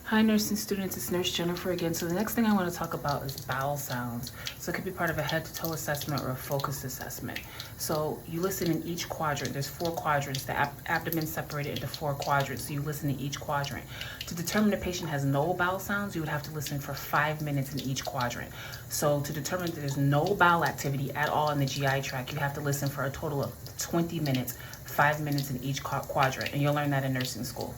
Hi nursing students, it's Nurse Jennifer again. So the next thing I want to talk about is bowel sounds. So it could be part of a head to toe assessment or a focused assessment. So you listen in each quadrant. There's 4 quadrants. The abdomen separated into 4 quadrants. So you listen in each quadrant. To determine the patient has no bowel sounds, you would have to listen for 5 minutes in each quadrant. So to determine that there's no bowel activity at all in the GI tract, you have to listen for a total of 20 minutes, 5 minutes in each quadrant. And you'll learn that in nursing school.